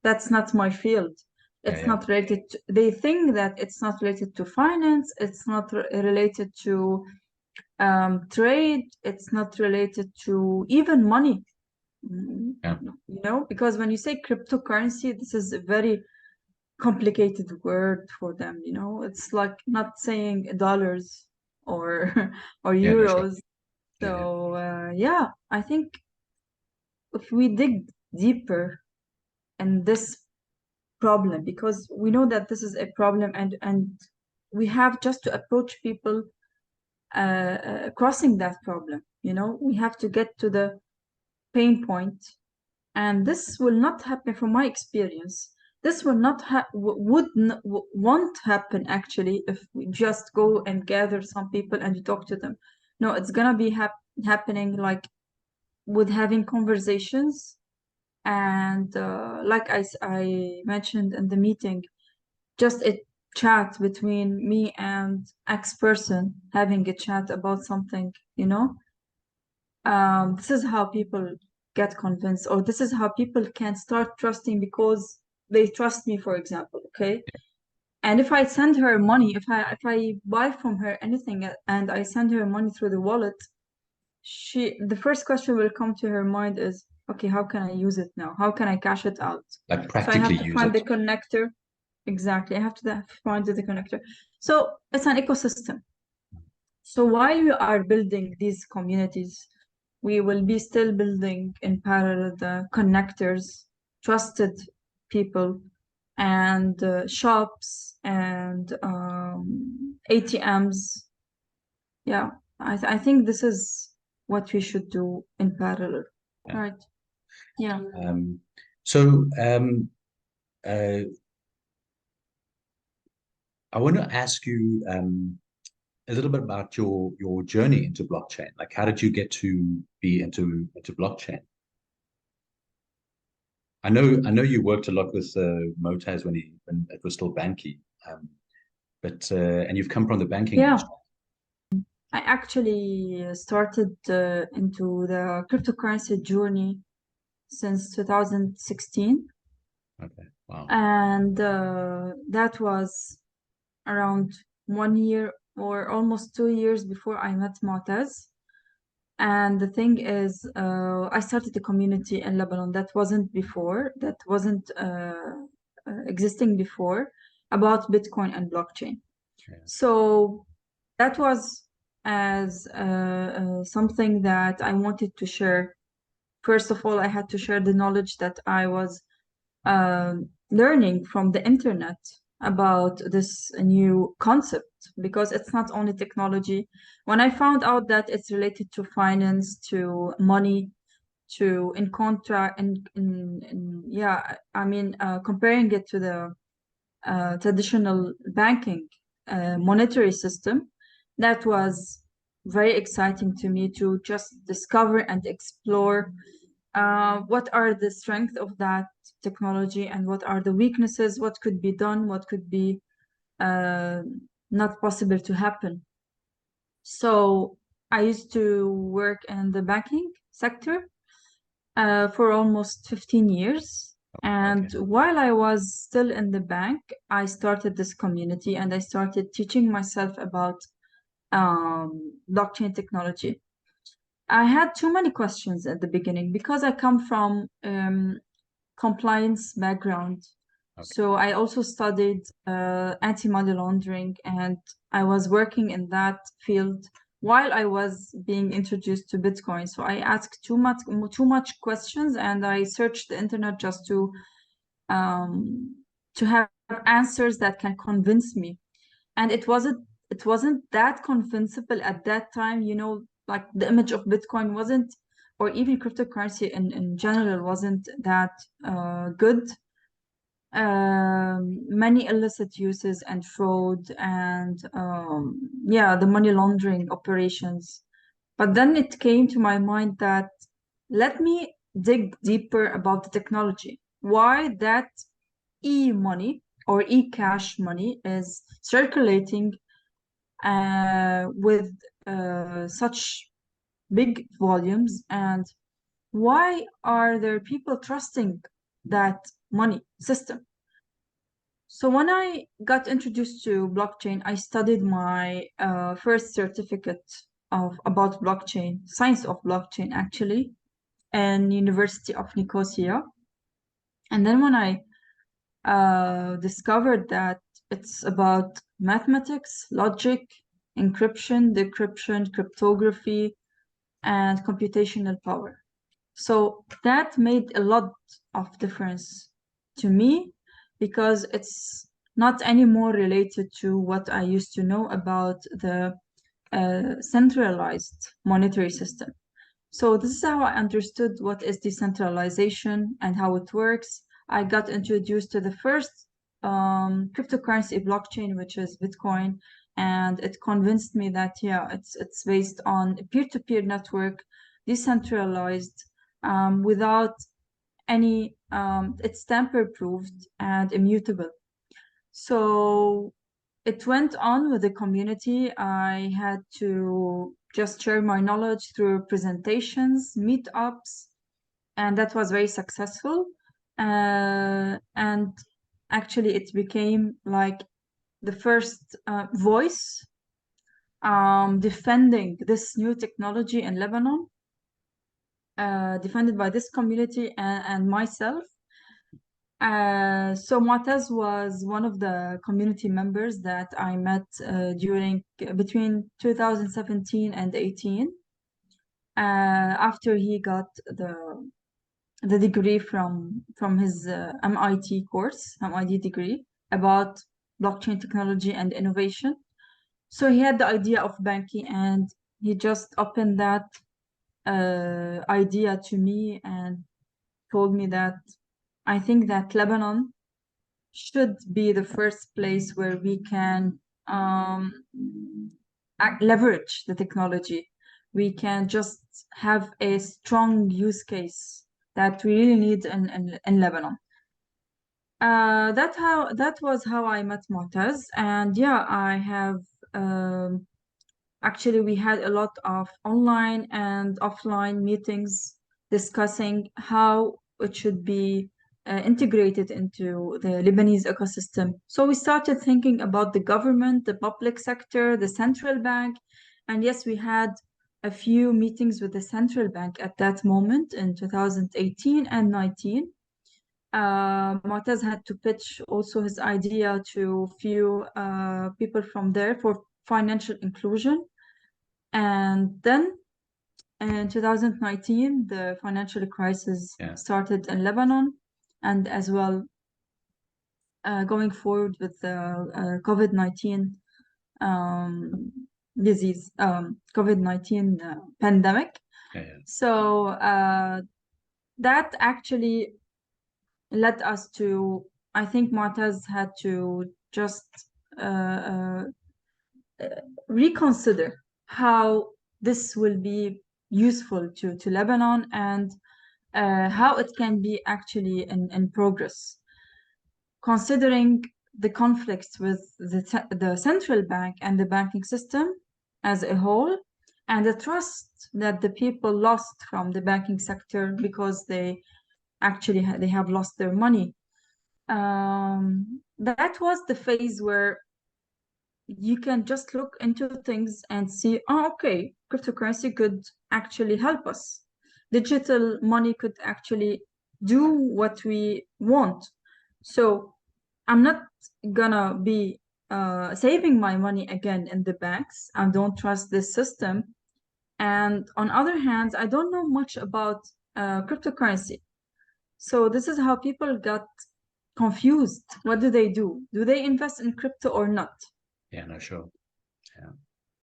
that's not my field. It's not related to, they think that it's not related to finance, it's not related to trade, it's not related to even money. You know, because when you say cryptocurrency, this is a very complicated word for them, you know. It's like not saying dollars or or euros. So yeah, I think if we dig deeper in this problem, because we know that this is a problem, and we have just to approach people crossing that problem, you know. We have to get to the pain point, and this will not happen from my experience. This will not won't happen actually if we just go and gather some people and talk to them. No, it's gonna be happening like with having conversations, and like I mentioned in the meeting, just a chat between me and X person, having a chat about something, you know. This is how people get convinced, or this is how people can start trusting, because they trust me, for example, okay? And if I send her money, if I buy from her anything and I send her money through the wallet, the first question will come to her mind is, okay, how can I use it now? How can I cash it out? Like So I have practically to use find the it. connector. Exactly. I have to find the connector. So it's an ecosystem. So while we are building these communities, we will be still building in parallel the connectors, trusted people, and shops and ATMs. Yeah, I think this is what we should do in parallel. Yeah. Right. Yeah. So I want to ask you a little bit about your journey into blockchain. Like, how did you get to be into blockchain? I know you worked a lot with Motaz when it was still banky, but and you've come from the banking Yeah. industry. I actually started into the cryptocurrency journey since 2016. Okay, wow. And that was around 1 year or almost 2 years before I met Mu'taz. And the thing is, I started a community in Lebanon that wasn't existing before, about Bitcoin and blockchain. Yeah. So that was as something that I wanted to share. First of all, I had to share the knowledge that I was learning from the internet about this new concept, because it's not only technology. When I found out that it's related to finance, to money, to in contract, yeah, I mean, comparing it to the traditional banking monetary system, that was very exciting to me to just discover and explore what are the strengths of that technology and what are the weaknesses, what could be done, what could be uh, not possible to happen. So I used to work in the banking sector for almost 15 years. And Okay. while I was still in the bank, I started this community and I started teaching myself about blockchain technology. I had too many questions at the beginning because I come from compliance background. Okay. So I also studied anti-money laundering, and I was working in that field while I was being introduced to Bitcoin. So I asked too much questions, and I searched the internet just to have answers that can convince me. And it wasn't that convincible at that time, you know, like the image of Bitcoin wasn't, or even cryptocurrency in general wasn't that good. Many illicit uses and fraud and yeah, the money laundering operations. But then it came to my mind that let me dig deeper about the technology. Why that e-money or e-cash money is circulating with such big volumes, and why are there people trusting that money system. So when I got introduced to blockchain, I studied my first certificate about blockchain, science of blockchain actually, and University of Nicosia. And then when I discovered that it's about mathematics, logic, encryption, decryption, cryptography, and computational power. So that made a lot of difference to me because it's not anymore related to what I used to know about the centralized monetary system. So this is how I understood what is decentralization and how it works. I got introduced to the first cryptocurrency blockchain, which is Bitcoin, and it convinced me that yeah, it's based on a peer-to-peer network, decentralized, without any, it's tamper-proofed and immutable. So it went on with the community. I had to just share my knowledge through presentations, meetups, and that was very successful. And actually, it became like the first voice defending this new technology in Lebanon, defended by this community and myself. So Mu'taz was one of the community members that I met during between 2017 and 18. After he got the degree from his MIT course, MIT degree about blockchain technology and innovation. So he had the idea of banking, and he just opened that idea to me and told me that I think that Lebanon should be the first place where we can leverage the technology. We can just have a strong use case that we really need in Lebanon. That was how I met Mu'taz, and yeah, I have actually we had a lot of online and offline meetings discussing how it should be integrated into the Lebanese ecosystem. So we started thinking about the government, the public sector, the central bank, and yes, we had a few meetings with the central bank at that moment in 2018 and 19. Mu'taz had to pitch also his idea to few people from there for financial inclusion. And then in 2019, the financial crisis started in Lebanon, and as well going forward with the COVID-19 disease, COVID-19 pandemic. So that actually led us to, I think Mu'taz had to just reconsider how this will be useful to Lebanon and how it can be actually in progress, considering the conflicts with the central bank and the banking system as a whole, and the trust that the people lost from the banking sector because they actually they have lost their money. That was the phase where you can just look into things and see, oh, okay, cryptocurrency could actually help us. Digital money could actually do what we want. So I'm not gonna be saving my money again in the banks. I don't trust this system. And on other hand, I don't know much about cryptocurrency. So this is how people got confused. What do? Do they invest in crypto or not? Yeah, no, sure. Yeah.